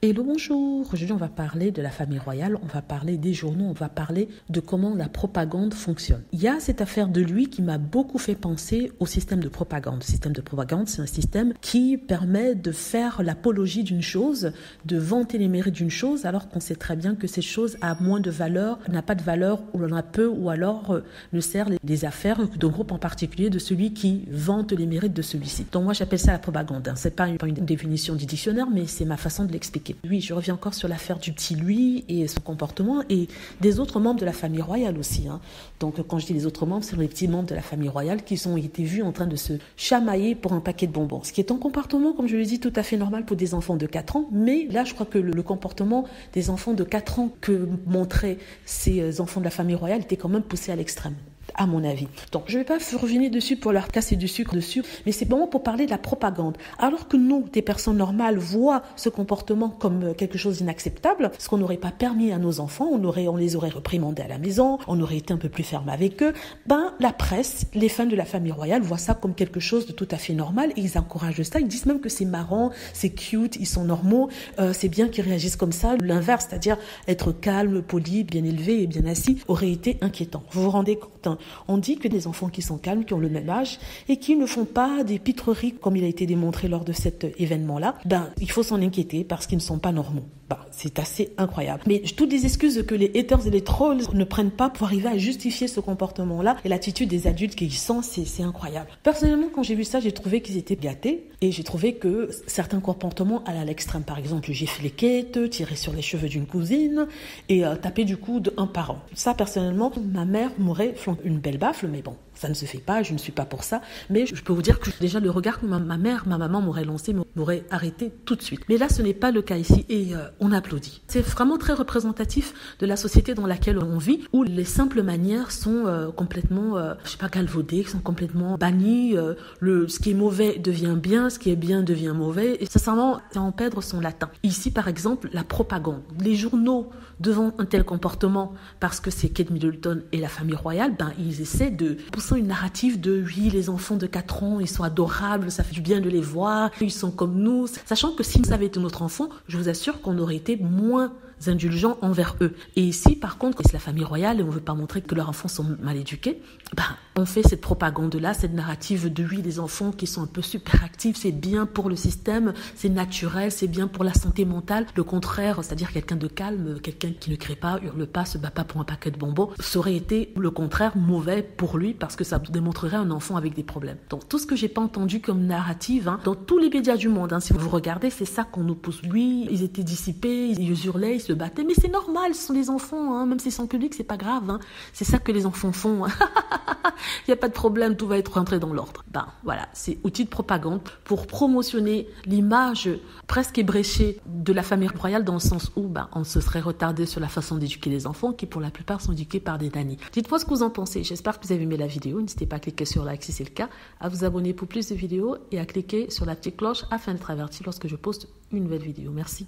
Hello, bonjour. Aujourd'hui, on va parler de la famille royale, on va parler des journaux, on va parler de comment la propagande fonctionne. Il y a cette affaire de lui qui m'a beaucoup fait penser au système de propagande. Le système de propagande, c'est un système qui permet de faire l'apologie d'une chose, de vanter les mérites d'une chose, alors qu'on sait très bien que cette chose a moins de valeur, n'a pas de valeur, ou en a peu, ou alors ne sert les affaires d'un groupe en particulier de celui qui vante les mérites de celui-ci. Donc moi, j'appelle ça la propagande. C'est pas une définition du dictionnaire, mais c'est ma façon de l'expliquer. Oui, je reviens encore sur l'affaire du petit Louis et son comportement et des autres membres de la famille royale aussi. Donc quand je dis les autres membres, c'est les petits membres de la famille royale qui ont été vus en train de se chamailler pour un paquet de bonbons. Ce qui est un comportement, comme je l'ai dit, tout à fait normal pour des enfants de 4 ans. Mais là, je crois que le comportement des enfants de 4 ans que montraient ces enfants de la famille royale était quand même poussé à l'extrême, à mon avis. Donc, je ne vais pas revenir dessus pour leur casser du sucre dessus, mais c'est vraiment pour parler de la propagande. Alors que nous, des personnes normales, voient ce comportement comme quelque chose d'inacceptable, ce qu'on n'aurait pas permis à nos enfants, on les aurait reprimandés à la maison, on aurait été un peu plus ferme avec eux, la presse, les fans de la famille royale voient ça comme quelque chose de tout à fait normal et ils encouragent ça. Ils disent même que c'est marrant, c'est cute, ils sont normaux, c'est bien qu'ils réagissent comme ça. L'inverse, c'est-à-dire être calme, poli, bien élevé et bien assis, aurait été inquiétant. Vous vous rendez compte? On dit que des enfants qui sont calmes, qui ont le même âge et qui ne font pas des pitreries comme il a été démontré lors de cet événement-là, il faut s'en inquiéter parce qu'ils ne sont pas normaux. C'est assez incroyable. Mais toutes les excuses que les haters et les trolls ne prennent pas pour arriver à justifier ce comportement-là et l'attitude des adultes qui y sont, c'est incroyable. Personnellement, quand j'ai vu ça, j'ai trouvé qu'ils étaient gâtés et j'ai trouvé que certains comportements allaient à l'extrême. Par exemple, gifler les quêtes, tirer sur les cheveux d'une cousine et taper du coude un parent. Ça, personnellement, ma mère m'aurait flanqué une belle baffle, mais bon, ça ne se fait pas, je ne suis pas pour ça. Mais je peux vous dire que déjà le regard que ma maman m'aurait lancé m'aurait arrêté tout de suite. Mais là, ce n'est pas le cas ici et on applaudit. C'est vraiment très représentatif de la société dans laquelle on vit, où les simples manières sont complètement, galvaudées, sont complètement bannies. Ce qui est mauvais devient bien, ce qui est bien devient mauvais. Et sincèrement, ça en perdre son latin. Ici, par exemple, la propagande. Les journaux, devant un tel comportement, parce que c'est Kate Middleton et la famille royale, ils essaient de pousser une narrative de oui, les enfants de 4 ans, ils sont adorables, ça fait du bien de les voir, ils sont comme nous. Sachant que si ça avait été notre enfant, je vous assure qu'on aurait été moins indulgents envers eux. Et ici, par contre, c'est la famille royale et on ne veut pas montrer que leurs enfants sont mal éduqués, on fait cette propagande-là, cette narrative de oui, les enfants qui sont un peu super actifs, c'est bien pour le système, c'est naturel, c'est bien pour la santé mentale. Le contraire, c'est-à-dire quelqu'un de calme, quelqu'un qui ne crie pas, hurle pas, se bat pas pour un paquet de bonbons, ça aurait été le contraire mauvais pour lui parce que ça démontrerait un enfant avec des problèmes. Donc tout ce que j'ai pas entendu comme narrative, dans tous les médias du monde, si vous regardez, c'est ça qu'on nous pousse. Lui, ils étaient dissipés, ils hurlaient, ils se battaient, mais c'est normal, ce sont des enfants, même s'ils sont publics, c'est pas grave, c'est ça que les enfants font. Il n'y a pas de problème, tout va être rentré dans l'ordre. Voilà, c'est outil de propagande pour promotionner l'image presque ébréchée de la famille royale dans le sens où on se serait retardé sur la façon d'éduquer les enfants qui pour la plupart sont éduqués par des nannies. Dites-moi ce que vous en pensez. J'espère que vous avez aimé la vidéo. N'hésitez pas à cliquer sur like si c'est le cas, à vous abonner pour plus de vidéos et à cliquer sur la petite cloche afin d'être averti lorsque je poste une nouvelle vidéo. Merci.